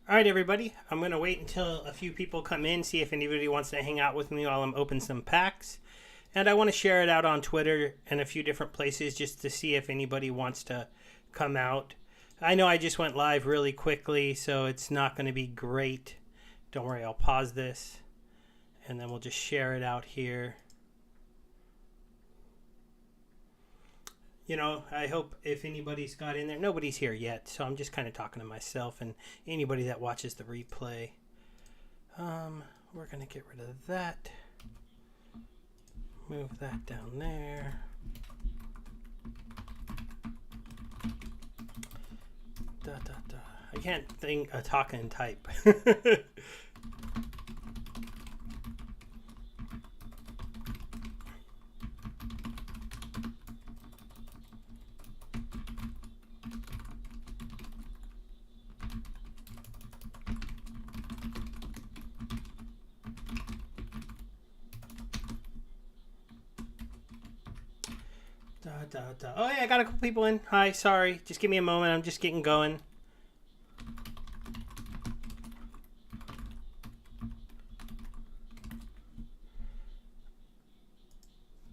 All right, everybody. I'm going to wait until a few people come in, see if anybody wants to hang out with me while I'm opening some packs. And I want to share it out on Twitter and a few different places just to see if anybody wants to come out. I know I just went live really quickly, so it's not going to be great. Don't worry, I'll pause this, and then we'll just share it out here. You know, I hope if anybody's got in there, nobody's here yet, so I'm just kind of talking to myself and anybody that watches the replay. We're going to get rid of that. Move that down there. I can't think talk and type. Oh yeah, I got a couple people in. Hi, sorry. Just give me a moment. I'm just getting going.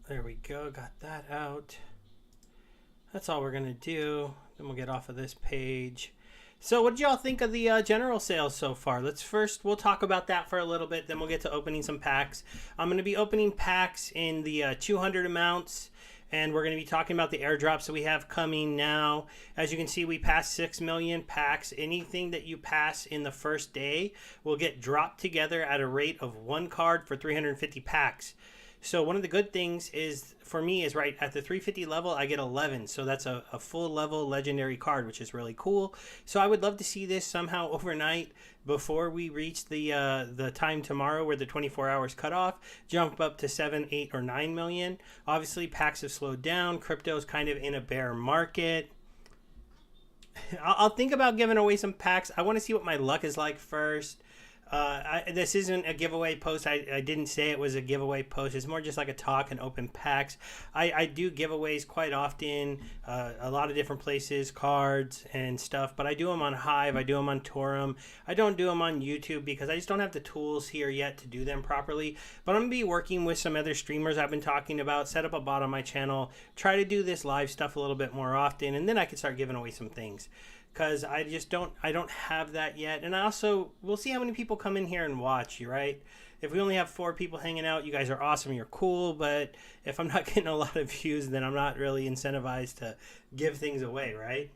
There we go. Got that out. That's all we're going to do. Then we'll get off of this page. So what did y'all think of the general sales so far? We'll talk about that for a little bit. Then we'll get to opening some packs. I'm going to be opening packs in the 200 amounts. And we're going to be talking about the airdrops that we have coming now. As you can see, we passed 6 million packs. Anything that you pass in the first day will get dropped together at a rate of 1 card for 350 packs. So one of the good things is, for me, is right at the 350 level, I get 11. So that's a full level legendary card, which is really cool. So I would love to see this somehow overnight before we reach the time tomorrow where the 24 hours cut off, jump up to 7, 8, or 9 million. Obviously, packs have slowed down. Crypto's kind of in a bear market. I'll think about giving away some packs. I want to see what my luck is like first. This isn't a giveaway post. I didn't say it was a giveaway post. It's more just like a talk and open packs. I do giveaways quite often, a lot of different places, cards and stuff, but I do them on Hive. I do them on Torum. I don't do them on YouTube because I just don't have the tools here yet to do them properly. But I'm going to be working with some other streamers I've been talking about, set up a bot on my channel, try to do this live stuff a little bit more often, and then I can start giving away some things. Because I don't have that yet. And we'll see how many people come in here and watch you, right? If we only have 4 people hanging out, you guys are awesome, you're cool. But if I'm not getting a lot of views, then I'm not really incentivized to give things away, right?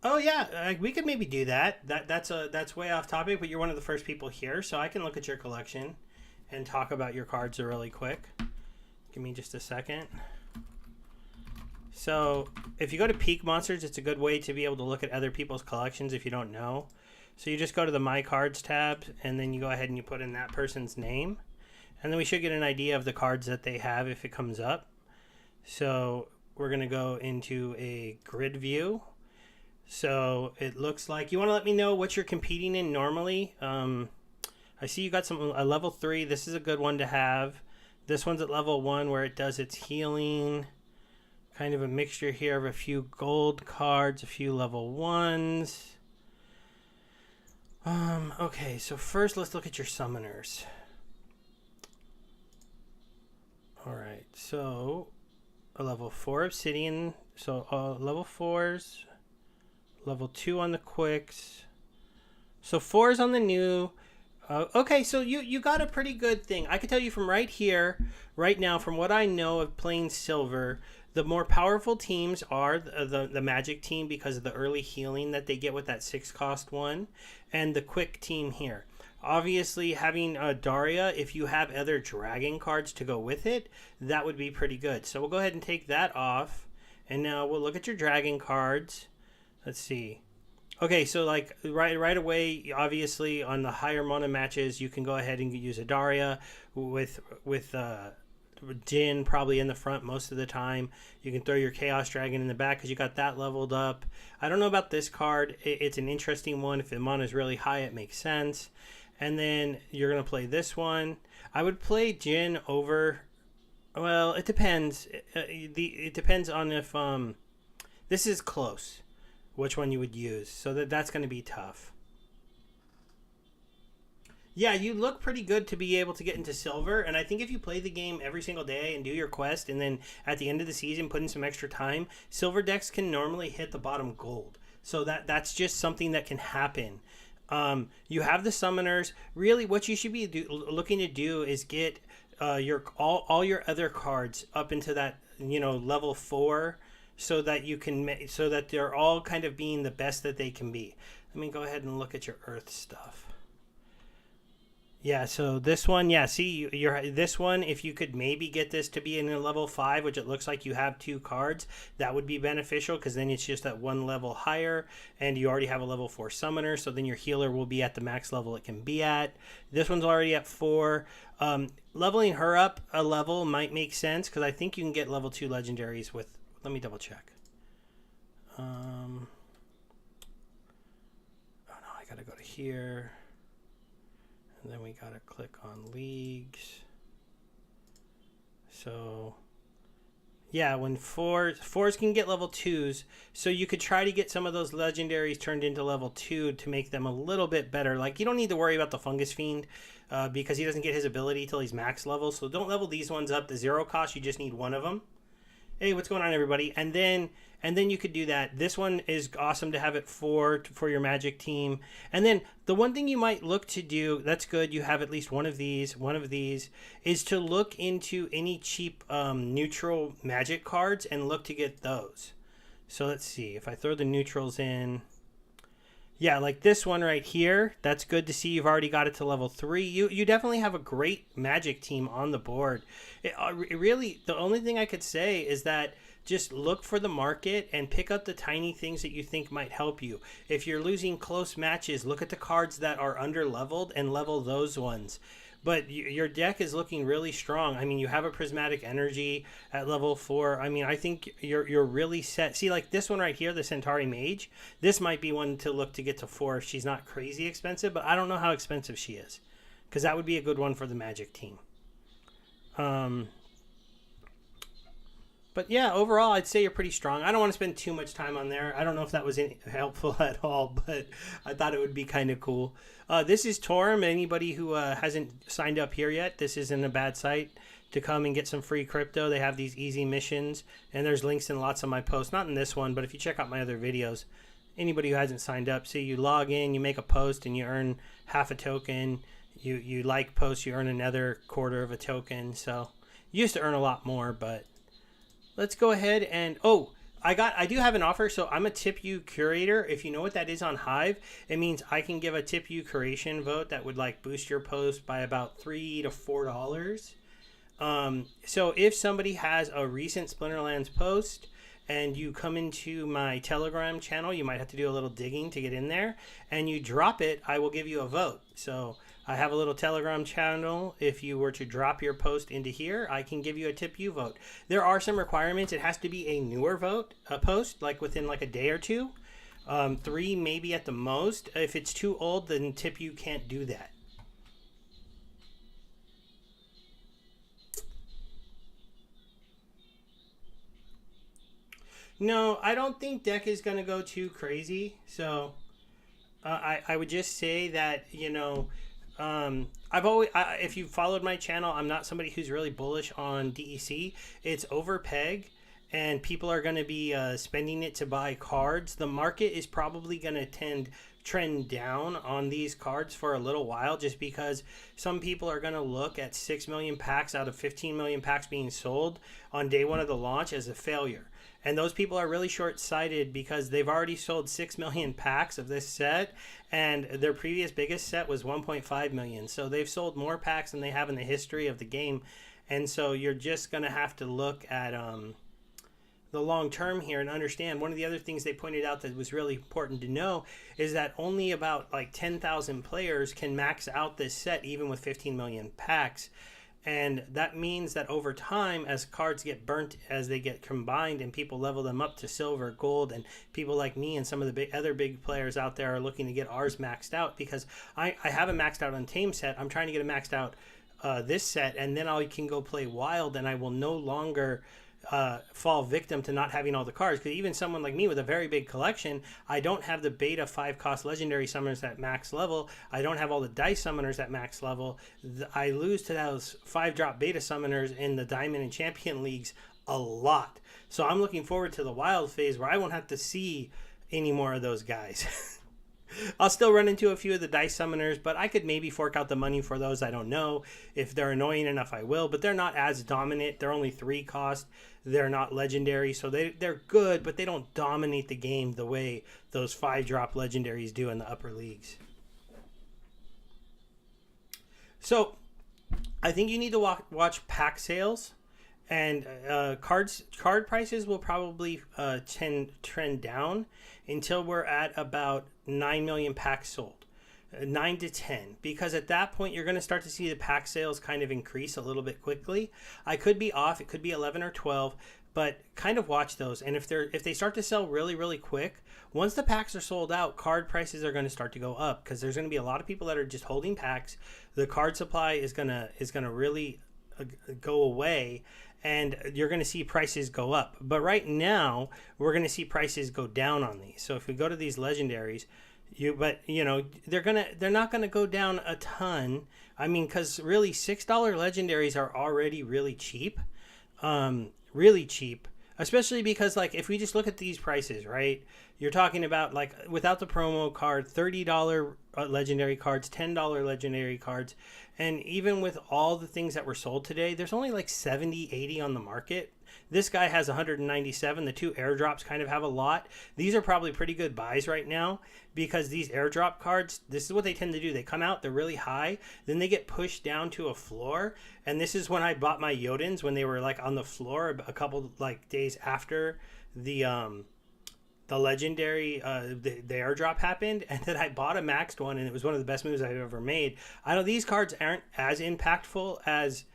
Oh yeah, we could maybe do that. That's way off topic, but you're one of the first people here, so I can look at your collection and talk about your cards really quick. Give me just a second. So if you go to Peak Monsters, it's a good way to be able to look at other people's collections if you don't know. So you just go to the My Cards tab, and then you go ahead and you put in that person's name. And then we should get an idea of the cards that they have if it comes up. So we're going to go into a grid view. So it looks like, you want to let me know what you're competing in normally. I see you got a level 3. This is a good one to have. This one's at level 1 where it does its healing. Kind of a mixture here of a few gold cards, a few level 1s. Okay, so first let's look at your summoners. Alright, so a level 4 obsidian. So level 4s. Level 2 on the quicks. So 4s on the new. Okay, so you got a pretty good thing. I can tell you from right here, right now, from what I know of playing Silver, the more powerful teams are the Magic team because of the early healing that they get with that 6-cost one, and the Quick team here. Obviously, having Daria, if you have other Dragon cards to go with it, that would be pretty good. So we'll go ahead and take that off, and now we'll look at your Dragon cards. Let's see. Okay, so like right away, obviously on the higher mana matches, you can go ahead and use a Daria with Jin probably in the front most of the time. You can throw your Chaos Dragon in the back because you got that leveled up. I don't know about this card. It's an interesting one. If the mana is really high, it makes sense. And then you're going to play this one. I would play Jin over... Well, it depends. It depends on if... This is close. Which one you would use. So that's going to be tough. Yeah, you look pretty good to be able to get into silver, and I think if you play the game every single day and do your quest, and then at the end of the season put in some extra time, silver decks can normally hit the bottom gold. So that's just something that can happen. You have the summoners. Really, what you should be looking to do is get your all your other cards up into that level 4, so that you can so that they're all kind of being the best that they can be. Let me go ahead and look at your Earth stuff. Yeah, so this one, yeah, see, this one, if you could maybe get this to be in a level 5, which it looks like you have 2 cards, that would be beneficial, because then it's just at 1 level higher, and you already have a level 4 summoner, so then your healer will be at the max level it can be at. This one's already at 4. Leveling her up a level might make sense, because I think you can get level 2 legendaries with, let me double check. Oh no, I gotta go to here. And then we got to click on leagues. So, yeah, when fours can get level 2s, so you could try to get some of those legendaries turned into level 2 to make them a little bit better. Like, you don't need to worry about the Fungus Fiend because he doesn't get his ability till he's max level. So don't level these ones up to 0 cost. You just need one of them. Hey, what's going on, everybody? And then you could do that. This one is awesome to have it for your Magic team. And then the one thing you might look to do, that's good, you have at least one of these, is to look into any cheap neutral Magic cards and look to get those. So let's see, if I throw the neutrals in, yeah, like this one right here, that's good to see. You've already got it to level 3. You definitely have a great Magic team on the board. It really, the only thing I could say is that just look for the market and pick up the tiny things that you think might help you. If you're losing close matches, look at the cards that are under leveled and level those ones. But your deck is looking really strong. I mean, you have a Prismatic Energy at level 4. I mean, I think you're really set. See, like this one right here, the Centauri Mage, this might be one to look to get to 4 if she's not crazy expensive, but I don't know how expensive she is, because that would be a good one for the Magic team. But yeah, overall, I'd say you're pretty strong. I don't want to spend too much time on there. I don't know if that was helpful at all, but I thought it would be kind of cool. This is Torum. Anybody who hasn't signed up here yet, this isn't a bad site to come and get some free crypto. They have these easy missions, and there's links in lots of my posts. Not in this one, but if you check out my other videos, anybody who hasn't signed up, see, you log in, you make a post, and you earn half a token. You like posts, you earn another quarter of a token. So you used to earn a lot more, but let's go ahead and, I do have an offer. So I'm a tip you curator. If you know what that is on Hive, it means I can give a tip you curation vote that would like boost your post by about $3 to $4. So if somebody has a recent Splinterlands post and you come into my Telegram channel, you might have to do a little digging to get in there, and you drop it, I will give you a vote. So I have a little Telegram channel. If you were to drop your post into here, I can give you a tip you vote. There are some requirements. It has to be a newer post, like within like a day or two. 3 maybe at the most. If it's too old, then tip you can't do that. No, I don't think deck is going to go too crazy. So I would just say that, if you followed my channel, I'm not somebody who's really bullish on DEC. It's overpeg, and people are going to be spending it to buy cards. The market is probably going to trend down on these cards for a little while, just because some people are going to look at 6 million packs out of 15 million packs being sold on day 1 of the launch as a failure. And those people are really short-sighted because they've already sold 6 million packs of this set, and their previous biggest set was 1.5 million. So they've sold more packs than they have in the history of the game. And so you're just going to have to look at the long term here and understand. One of the other things they pointed out that was really important to know is that only about like 10,000 players can max out this set even with 15 million packs. And that means that over time, as cards get burnt, as they get combined and people level them up to silver, gold, and people like me and some of the other big players out there are looking to get ours maxed out, because I have a maxed out Untamed set. I'm trying to get a maxed out this set, and then I can go play Wild, and I will no longer fall victim to not having all the cards, because even someone like me with a very big collection, I don't have the beta 5 cost legendary summoners at max level. I don't have all the dice summoners at max level. I lose to those 5-drop beta summoners in the Diamond and Champion leagues a lot. So I'm looking forward to the wild phase where I won't have to see any more of those guys. I'll still run into a few of the dice summoners, but I could maybe fork out the money for those. I don't know. If they're annoying enough, I will, but they're not as dominant. They're only 3 cost. They're not legendary, so they're good, but they don't dominate the game the way those 5-drop legendaries do in the upper leagues. So I think you need to watch pack sales, and card prices will probably trend down until we're at about 9 million packs sold, 9 to 10, because at that point you're going to start to see the pack sales kind of increase a little bit quickly. I could be off; it could be 11 or 12, but kind of watch those. And if they start to sell really quick, once the packs are sold out, card prices are going to start to go up, because there's going to be a lot of people that are just holding packs. The card supply is gonna really go away, and you're going to see prices go up. But right now we're going to see prices go down on these. So if we go to these legendaries, they're not going to go down a ton. I mean, because really $6 legendaries are already really cheap, especially because, like, if we just look at these prices, right, you're talking about, like, without the promo card, $30 legendary cards, $10 legendary cards. And even with all the things that were sold today, there's only like 70, 80 on the market. This guy has 197. The 2 airdrops kind of have a lot. These are probably pretty good buys right now, because these airdrop cards, this is what they tend to do. They come out, they're really high, then they get pushed down to a floor. And this is when I bought my Jotens, when they were like on the floor a couple like days after the legendary the airdrop happened, and then I bought a maxed one, and it was one of the best moves I've ever made. I know these cards aren't as impactful as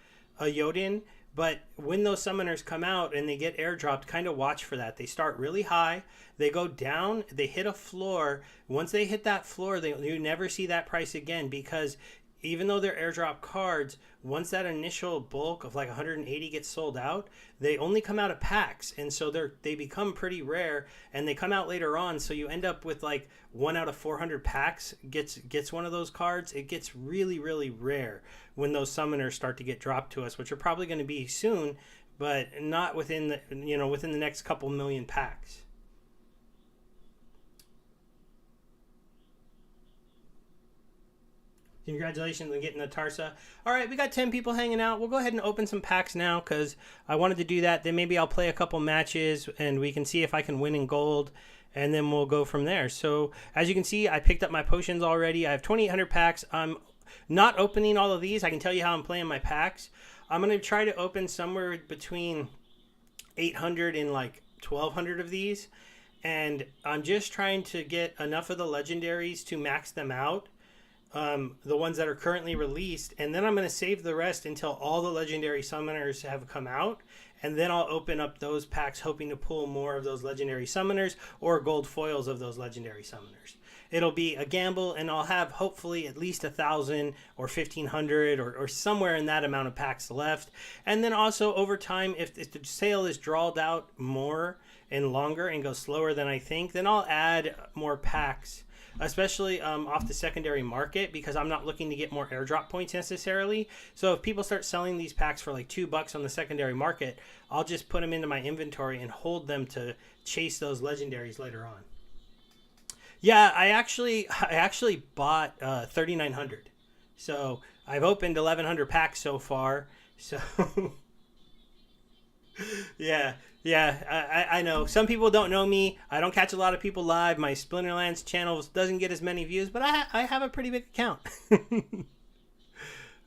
a Jotun, but when those summoners come out and they get airdropped, kind of watch for that. They start really high, they go down, they hit a floor. Once they hit that floor, you never see that price again, because even though they're airdrop cards, once that initial bulk of like 180 gets sold out, they only come out of packs, and so they become pretty rare, and they come out later on. So you end up with like 1 out of 400 packs gets one of those cards. It gets really rare when those summoners start to get dropped to us, which are probably going to be soon, but not within the next couple million packs. Congratulations on getting the Tarsa. All right, we got 10 people hanging out. We'll go ahead and open some packs now, because I wanted to do that. Then maybe I'll play a couple matches, and we can see if I can win in gold, and then we'll go from there. So as you can see, I picked up my potions already. I have 2,800 packs. I'm not opening all of these. I can tell you how I'm playing my packs. I'm going to try to open somewhere between 800 and like 1,200 of these, and I'm just trying to get enough of the legendaries to max them out. The ones that are currently released, and then I'm going to save the rest until all the legendary summoners have come out, and then I'll open up those packs, hoping to pull more of those legendary summoners or gold foils of those legendary summoners. It'll be a gamble, and I'll have hopefully at least 1,000 or 1,500 or somewhere in that amount of packs left. And then also over time, if the sale is drawled out more and longer and goes slower than I think, then I'll add more packs, especially off the secondary market, because I'm not looking to get more airdrop points necessarily. So if people start selling these packs for like $2 on the secondary market, I'll just put them into my inventory and hold them to chase those legendaries later on. Yeah, I actually bought 3,900. So I've opened 1,100 packs so far. So yeah, I know. Some people don't know me. I don't catch a lot of people live. My Splinterlands channel doesn't get as many views, but I have a pretty big account.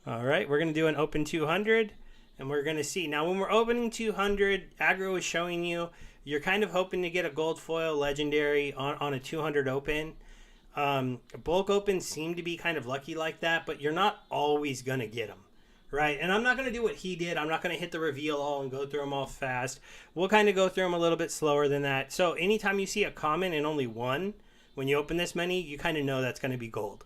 All right, we're going to do an open 200, and we're going to see. Now, when we're opening 200, aggro is showing you, you're kind of hoping to get a gold foil legendary on a 200 open. Bulk opens seem to be kind of lucky like that, but you're not always going to get them. Right, and I'm not going to do what he did. I'm not going to hit the reveal all and go through them all fast. We'll kind of go through them a little bit slower than that. So anytime you see a common and only one, when you open this many, you kind of know that's going to be gold.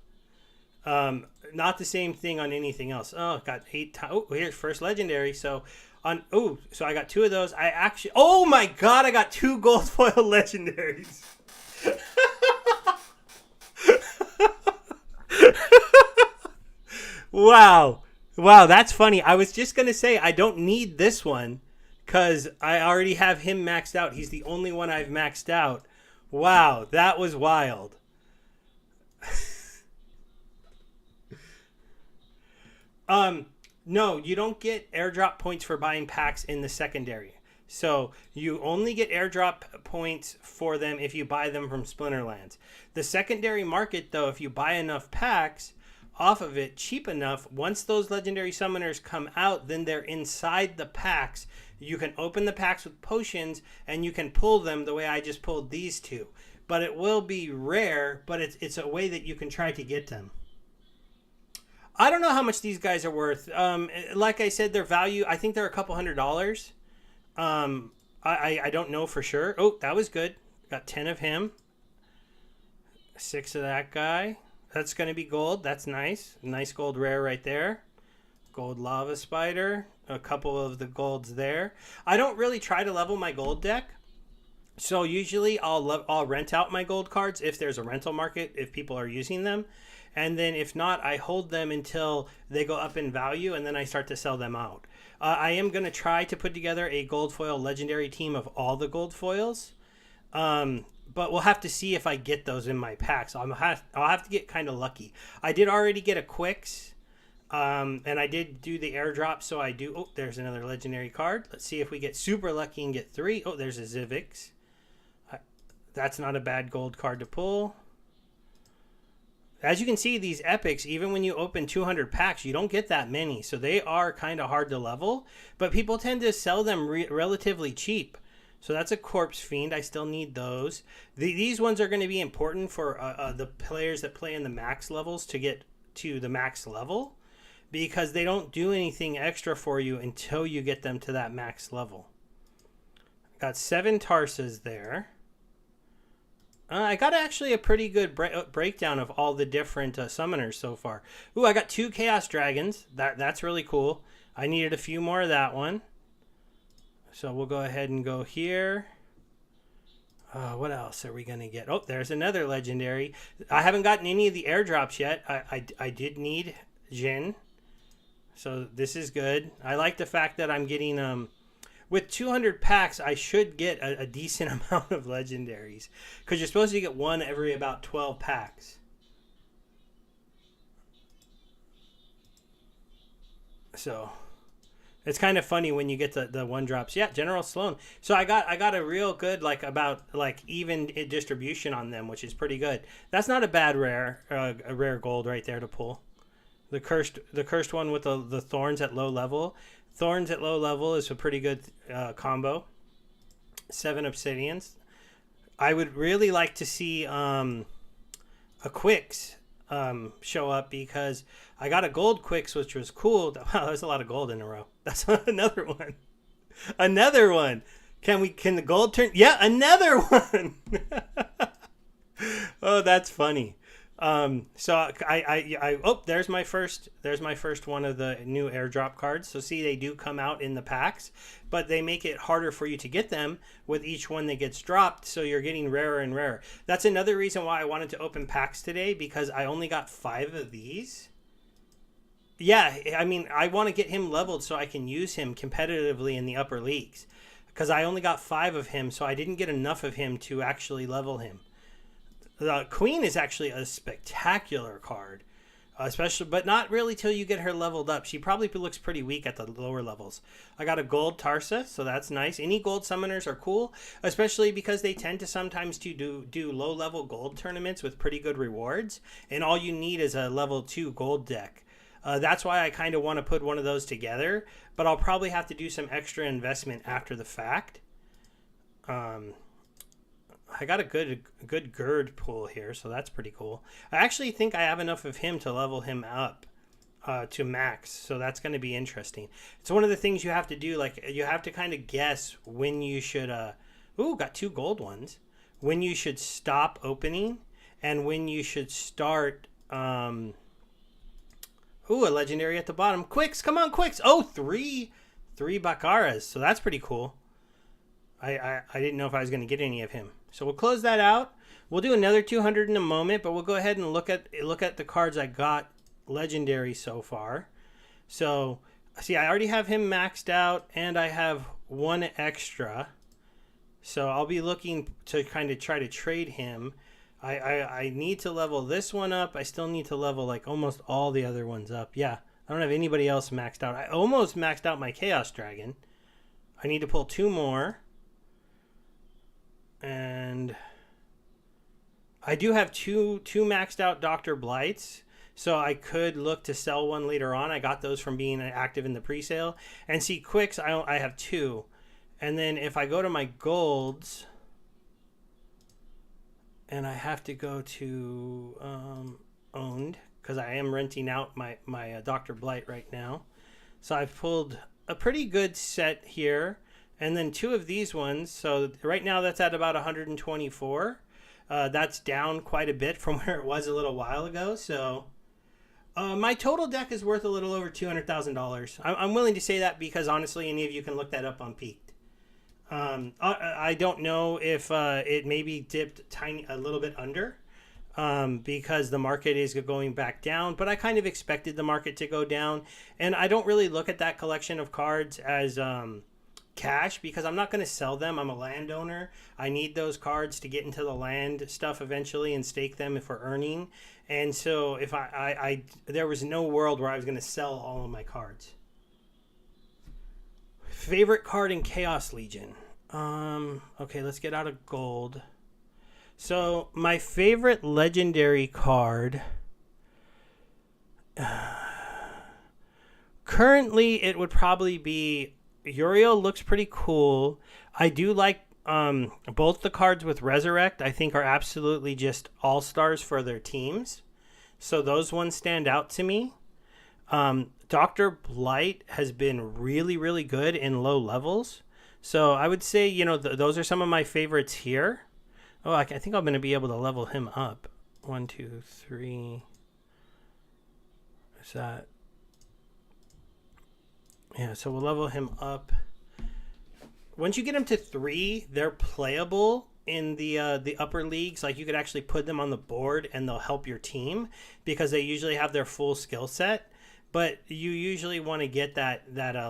Not the same thing on anything else. Oh, got 8 times. Oh, here's first legendary. So so I got 2 of those. I actually, oh my god, I got 2 gold foil legendaries. Wow. Wow, that's funny. I was just going to say I don't need this one because I already have him maxed out. He's the only one I've maxed out. Wow, that was wild. No, you don't get airdrop points for buying packs in the secondary. So you only get airdrop points for them if you buy them from Splinterlands. The secondary market, though, if you buy enough packs off of it cheap enough, once those legendary summoners come out, then they're inside the packs. You can open the packs with potions and you can pull them the way I just pulled these 2. But it will be rare, but it's a way that you can try to get them. I don't know how much these guys are worth. Like I said, their value, I think they're a couple $100s. I don't know for sure. Oh, that was good. Got 10 of him. 6 of that guy. That's going to be gold. That's nice. Nice gold rare right there. Gold lava spider. A couple of the golds there. I don't really try to level my gold deck. So usually I'll rent out my gold cards if there's a rental market, if people are using them. And then if not, I hold them until they go up in value, and then I start to sell them out. I am going to try to put together a gold foil legendary team of all the gold foils. But we'll have to see if I get those in my packs. I'll have to get kind of lucky. I did already get a Quicks, and I did do the airdrop, so I do. Oh, there's another legendary card. Let's see if we get super lucky and get 3. Oh, there's a Zivix. That's not a bad gold card to pull. As you can see, these epics, even when you open 200 packs, you don't get that many. So they are kind of hard to level. But people tend to sell them relatively cheap. So that's a Corpse Fiend. I still need those. These ones are going to be important for the players that play in the max levels to get to the max level. Because they don't do anything extra for you until you get them to that max level. Got 7 Tarsas there. I got actually a pretty good breakdown of all the different summoners so far. Ooh, I got 2 Chaos Dragons. That's really cool. I needed a few more of that one. So we'll go ahead and go here. What else are we going to get? Oh, there's another legendary. I haven't gotten any of the airdrops yet. I did need Jin. So this is good. I like the fact that I'm getting... With 200 packs, I should get a decent amount of legendaries. Because you're supposed to get one every about 12 packs. So, it's kind of funny when you get the one drops. Yeah, General Sloan. So I got a real good, even distribution on them, which is pretty good. That's not a bad rare, a rare gold right there to pull. The cursed one with the thorns at low level. Thorns at low level is a pretty good combo. 7 obsidians. I would really like to see a Quicks show up because I got a gold Quicks, which was cool. Wow, there's a lot of gold in a row. That's another one. Another one. Can the gold turn? Yeah, another one. Oh, that's funny. So there's my first one of the new airdrop cards. So see, they do come out in the packs, but they make it harder for you to get them with each one that gets dropped. So you're getting rarer and rarer. That's another reason why I wanted to open packs today, because I only got 5 of these. Yeah, I mean, I want to get him leveled so I can use him competitively in the upper leagues, because I only got 5 of him. So I didn't get enough of him to actually level him. The Queen is actually a spectacular card, especially, but not really till you get her leveled up. She probably looks pretty weak at the lower levels. I got a gold Tarsa, so that's nice. Any gold summoners are cool, especially because they tend to sometimes do low level gold tournaments with pretty good rewards, and all you need is a level 2 gold deck. That's why I kind of want to put one of those together, but I'll probably have to do some extra investment after the fact. I got a good Gird pool here, so that's pretty cool. I actually think I have enough of him to level him up to max, so that's going to be interesting. It's one of the things you have to do, like you have to kind of guess when you should got 2 gold ones. When you should stop opening and when you should start Ooh, a legendary at the bottom. Quicks, come on, Quicks. Oh, three Baccaras. So that's pretty cool. I didn't know if I was going to get any of him. So we'll close that out. We'll do another 200 in a moment, but we'll go ahead and look at the cards I got legendary so far. So, see, I already have him maxed out, and I have one extra. So I'll be looking to kind of try to trade him. I need to level this one up. I still need to level like almost all the other ones up. Yeah, I don't have anybody else maxed out. I almost maxed out my Chaos Dragon. I need to pull 2 more. And I do have two maxed out Dr. Blights. So I could look to sell one later on. I got those from being active in the pre-sale. And see, Quicks, I have 2. And then if I go to my golds, and I have to go to owned, because I am renting out my Dr. Blight right now. So I've pulled a pretty good set here. And then 2 of these ones. So right now that's at about 124. That's down quite a bit from where it was a little while ago. So my total deck is worth a little over $200,000. I'm willing to say that because honestly, any of you can look that up on Peaked. I don't know if it maybe dipped a little bit under because the market is going back down, but I kind of expected the market to go down. And I don't really look at that collection of cards as cash because I'm not going to sell them. I'm a landowner. I need those cards to get into the land stuff eventually and stake them if we're earning. And so if I there was no world where I was going to sell all of my cards. Favorite card in Chaos Legion. Okay, let's get out of gold. So my favorite legendary card currently it would probably be Uriel. Looks pretty cool. I do like both the cards with Resurrect. I think are absolutely just all-stars for their teams. So those ones stand out to me. Dr. Blight has been really, really good in low levels. So I would say, you know, those are some of my favorites here. Oh, I think I'm going to be able to level him up. 1, 2, 3. Is that... Yeah, so we'll level him up. Once you get him to 3, they're playable in the upper leagues. Like you could actually put them on the board and they'll help your team because they usually have their full skill set. But you usually want to get that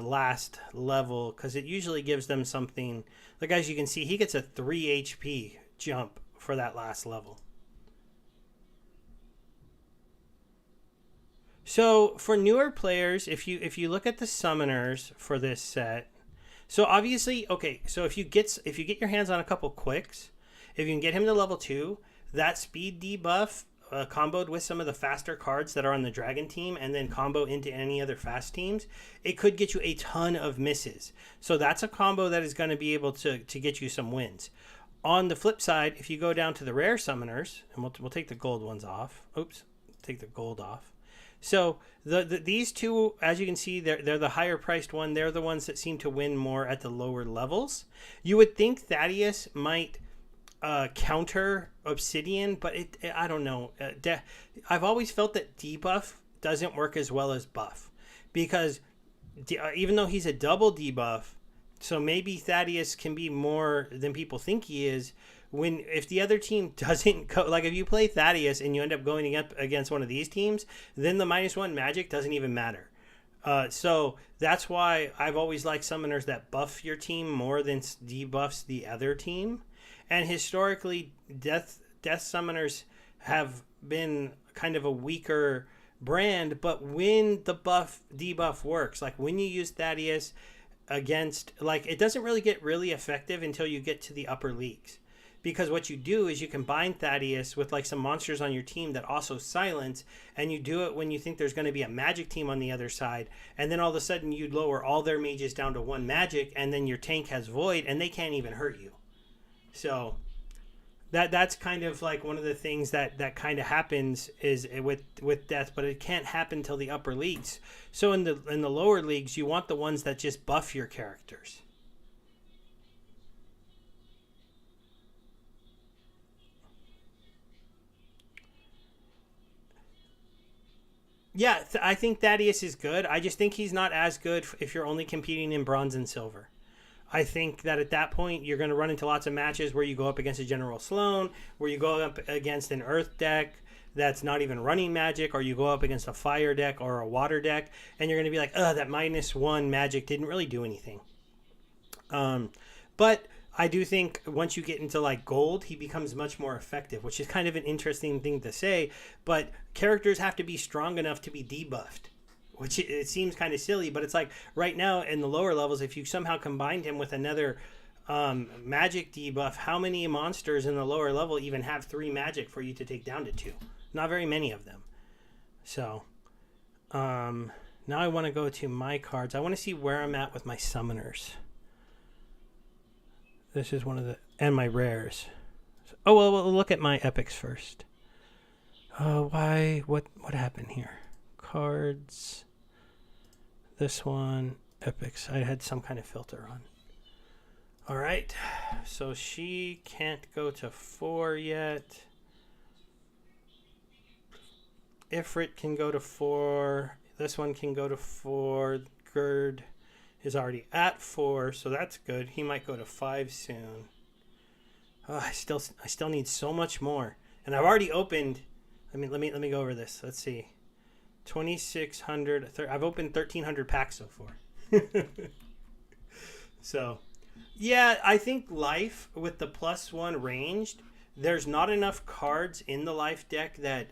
last level because it usually gives them something. Like as you can see, he gets a 3 HP jump for that last level. So for newer players, if you look at the summoners for this set, so obviously, okay, so if you get your hands on a couple Quicks, if you can get him to level 2, that speed debuff comboed with some of the faster cards that are on the Dragon team and then combo into any other fast teams, it could get you a ton of misses. So that's a combo that is going to be able to get you some wins. On the flip side, if you go down to the rare summoners, and we'll take the gold ones off. Oops, take the gold off. So these two, as you can see, they're the higher priced one. They're the ones that seem to win more at the lower levels. You would think Thaddeus might counter Obsidian, but I don't know. I've always felt that debuff doesn't work as well as buff because even though he's a double debuff, so maybe Thaddeus can be more than people think he is. If the other team doesn't go, like if you play Thaddeus and you end up going up against one of these teams, then the -1 magic doesn't even matter. So that's why I've always liked summoners that buff your team more than debuffs the other team. And historically, death summoners have been kind of a weaker brand, but when the debuff works, like when you use Thaddeus against, like it doesn't really get really effective until you get to the upper leagues. Because what you do is you combine Thaddeus with like some monsters on your team that also silence, and you do it when you think there's going to be a magic team on the other side, and then all of a sudden you lower all their mages down to 1 magic, and then your tank has void, and they can't even hurt you. So that's kind of like one of the things that kind of happens is with death, but it can't happen till the upper leagues. So in the lower leagues, you want the ones that just buff your characters. Yeah, I think Thaddeus is good. I just think he's not as good if you're only competing in bronze and silver. I think that at that point, you're going to run into lots of matches where you go up against a General Sloan, where you go up against an Earth deck that's not even running magic, or you go up against a fire deck or a water deck, and you're going to be like, that -1 magic didn't really do anything. But I do think once you get into like gold, he becomes much more effective, which is kind of an interesting thing to say. But characters have to be strong enough to be debuffed, which it seems kind of silly. But it's like right now in the lower levels, if you somehow combined him with another magic debuff, how many monsters in the lower level even have 3 magic for you to take down to 2? Not very many of them. So now I want to go to my cards. I want to see where I'm at with my summoners. This is one of the... And my rares. Oh, well, we'll look at my epics first. Why? What happened here? Cards. This one. Epics. I had some kind of filter on. All right. So she can't go to 4 yet. Ifrit can go to 4. This one can go to 4. Gerd is already at 4, so that's good. He might go to 5 soon. I still need so much more, and I've already opened. Let me go over this. Let's see, 2,600. I've opened 1,300 packs so far. So, yeah, I think life with the +1 ranged. There's not enough cards in the life deck that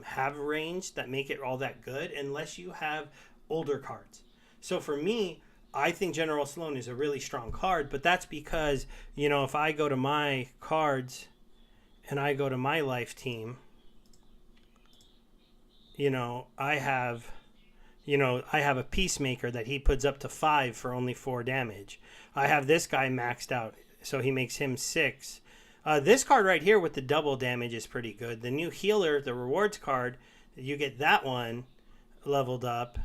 have range that make it all that good, unless you have older cards. So for me, I think General Sloan is a really strong card, but that's because, if I go to my cards and I go to my life team, I have a Peacemaker that he puts up to 5 for only 4 damage. I have this guy maxed out, so he makes him 6. This card right here with the double damage is pretty good. The new healer, the rewards card, you get that one leveled up.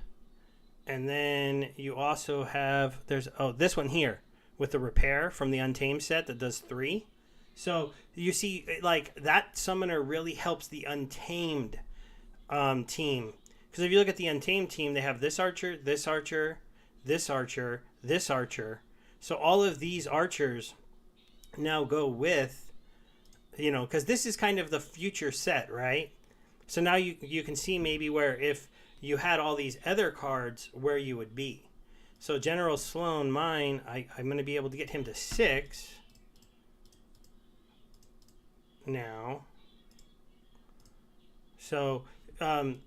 And then you also have, this one here with the repair from the Untamed set that does 3. So you see, like, that summoner really helps the Untamed team. Because if you look at the Untamed team, they have this archer, this archer, this archer, this archer. So all of these archers now go with, because this is kind of the future set, right? So now you can see maybe where if you had all these other cards, where you would be. So General Sloan, mine, I'm going to be able to get him to 6 now. So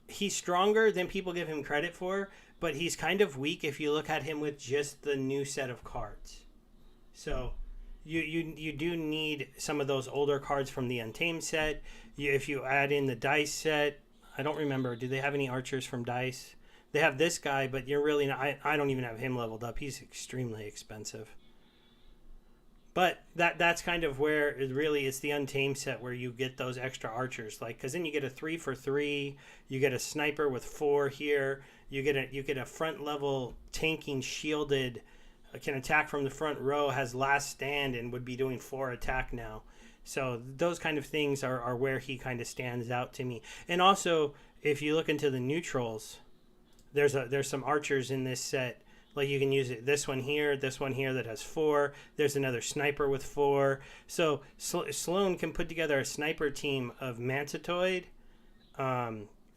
he's stronger than people give him credit for, but he's kind of weak if you look at him with just the new set of cards. So you do need some of those older cards from the Untamed set. If you add in the Dice set, I don't remember. Do they have any archers from Dice? They have this guy, but you're really not, I don't even have him leveled up. He's extremely expensive. But that's kind of where it's the Untamed set where you get those extra archers, like, because then you get a 3 for 3. You get a sniper with 4 here. You get a front level tanking shielded, can attack from the front row, has last stand, and would be doing 4 attack now. So those kind of things are where he kind of stands out to me. And also, if you look into the neutrals, there's some archers in this set. Like, you can use this one here that has 4. There's another sniper with 4. So Sloan can put together a sniper team of Manticoid.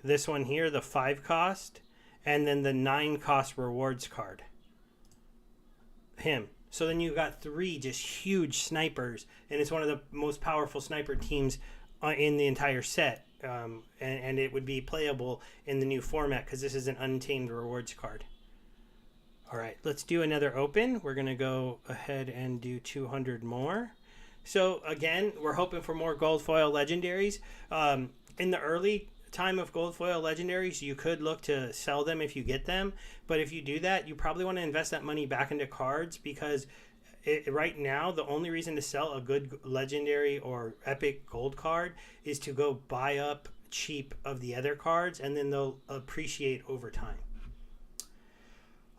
This one here, the 5 cost, and then the 9 cost rewards card. Him. So then you got 3 just huge snipers, and it's one of the most powerful sniper teams in the entire set. And it would be playable in the new format because this is an Untamed rewards card. All right, let's do another open. We're going to go ahead and do 200 more. So again, we're hoping for more gold foil legendaries. In the early time of gold foil legendaries, you could look to sell them if you get them. But if you do that, you probably want to invest that money back into cards, because right now, the only reason to sell a good legendary or epic gold card is to go buy up cheap of the other cards, and then they'll appreciate over time.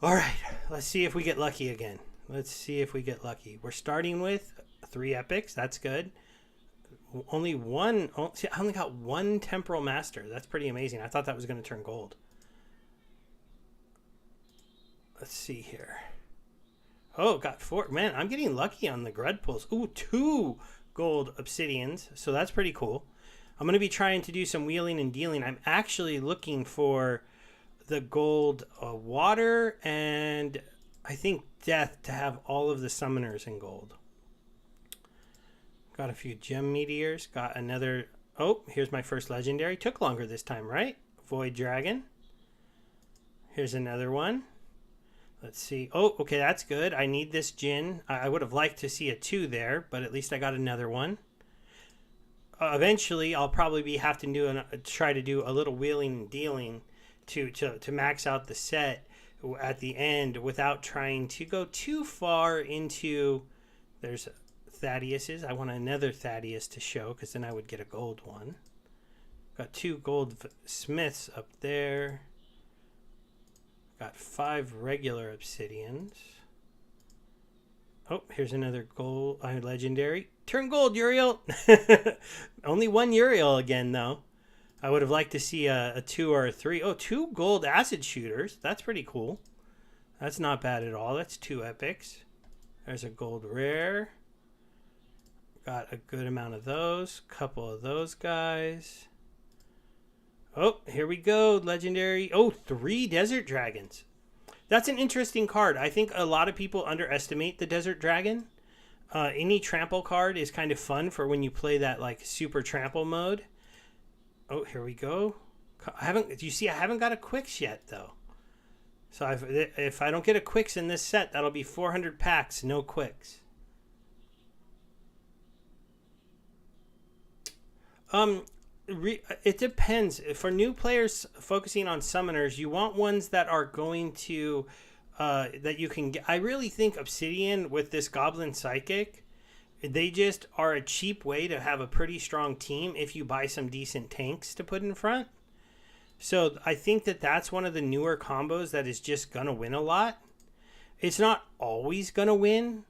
All right, let's see if we get lucky again. Let's see if we get lucky. We're starting with 3 epics. That's good. I only got 1 temporal master. That's pretty amazing. I thought that was going to turn gold. Let's see here. Oh, got 4. Man, I'm getting lucky on the Grud pulls. Ooh, 2 gold obsidians. So that's pretty cool. I'm going to be trying to do some wheeling and dealing. I'm actually looking for the gold water and I think death to have all of the summoners in gold. Got a few gem meteors. Got another. Oh, here's my first legendary. Took longer this time, right? Void dragon. Here's another one. Let's see. Oh, okay, that's good. I need this Jin. I would have liked to see a 2 there, but at least I got another one. Eventually, I'll probably have to try to do a little wheeling and dealing to max out the set at the end without trying to go too far into. There's Thaddeus's. I want another Thaddeus to show because then I would get a gold one. Got 2 gold smiths up there. Got 5 regular obsidians. Oh, here's another gold legendary. Turn gold, Uriel. Only 1 Uriel again, though. I would have liked to see a 2 or a 3. Oh, 2 gold acid shooters. That's pretty cool. That's not bad at all. That's 2 epics. There's a gold rare. Got a good amount of those. Couple of those guys. Oh, here we go. Legendary. Oh, 3 desert dragons. That's an interesting card. I think a lot of people underestimate the desert dragon. Any trample card is kind of fun for when you play that like super trample mode. Oh, here we go. You see, I haven't got a Quicks yet though. So if I don't get a Quicks in this set, that'll be 400 packs, no Quicks. It depends. For new players focusing on summoners, you want ones that are going to that you can get. I really think Obsidian with this Goblin Psychic, they just are a cheap way to have a pretty strong team if you buy some decent tanks to put in front. So I think that that's one of the newer combos that is just gonna win a lot. It's not always gonna win.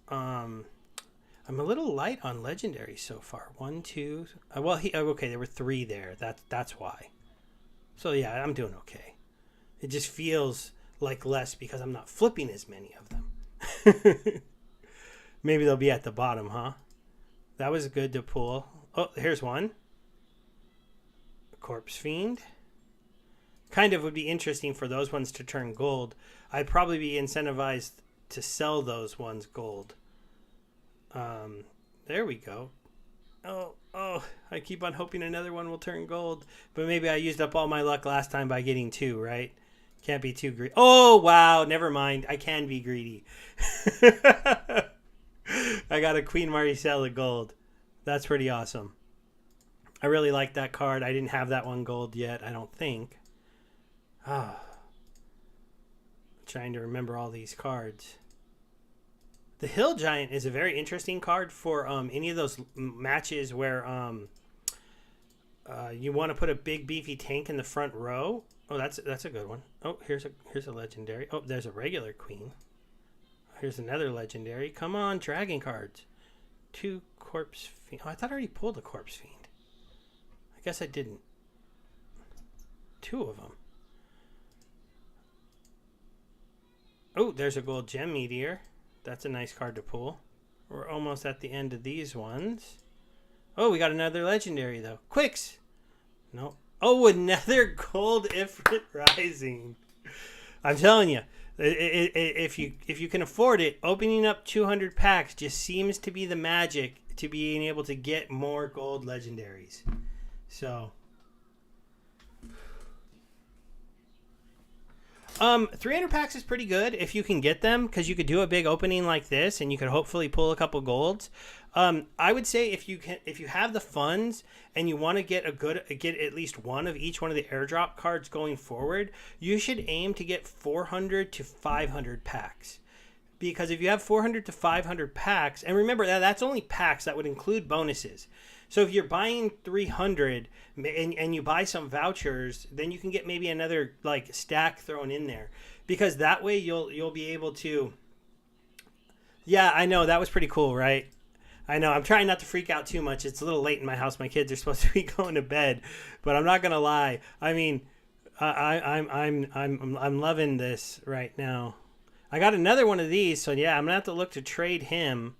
I'm a little light on legendary so far. 1, 2. Okay, there were 3 there. That's why. So yeah, I'm doing okay. It just feels like less because I'm not flipping as many of them. Maybe they'll be at the bottom, huh? That was good to pull. Oh, here's one. Corpse Fiend. Kind of would be interesting for those ones to turn gold. I'd probably be incentivized to sell those ones gold. There we go. Oh, I keep on hoping another one will turn gold. But maybe I used up all my luck last time by getting 2, right? Can't be too greedy. Oh, wow. Never mind. I can be greedy. I got a Queen Maricela gold. That's pretty awesome. I really like that card. I didn't have that one gold yet, I don't think. I'm trying to remember all these cards. The Hill Giant is a very interesting card for any of those matches where you want to put a big beefy tank in the front row. Oh, that's a good one. Oh, here's a legendary. Oh, there's a regular queen. Here's another legendary. Come on, dragon cards. 2 Corpse Fiend. Oh, I thought I already pulled a Corpse Fiend. I guess I didn't. 2 of them. Oh, there's a gold gem meteor. That's a nice card to pull. We're almost at the end of these ones. Oh, we got another legendary, though. Quicks! Nope. Oh, another gold Ifrit Rising. I'm telling you, if you can afford it, opening up 200 packs just seems to be the magic to being able to get more gold legendaries. So... 300 packs is pretty good if you can get them, because you could do a big opening like this and you could hopefully pull a couple golds. I would say if you have the funds and you want to get at least one of each one of the airdrop cards going forward, you should aim to get 400 to 500 packs. Because if you have 400 to 500 packs, and remember that's only packs, that would include bonuses. So if you're buying 300 and you buy some vouchers, then you can get maybe another like stack thrown in there, because that way you'll be able to. Yeah, I know, that was pretty cool, right? I know, I'm trying not to freak out too much. It's a little late in my house. My kids are supposed to be going to bed, but I'm not gonna lie. I mean, I'm loving this right now. I got another one of these, so yeah, I'm gonna have to look to trade him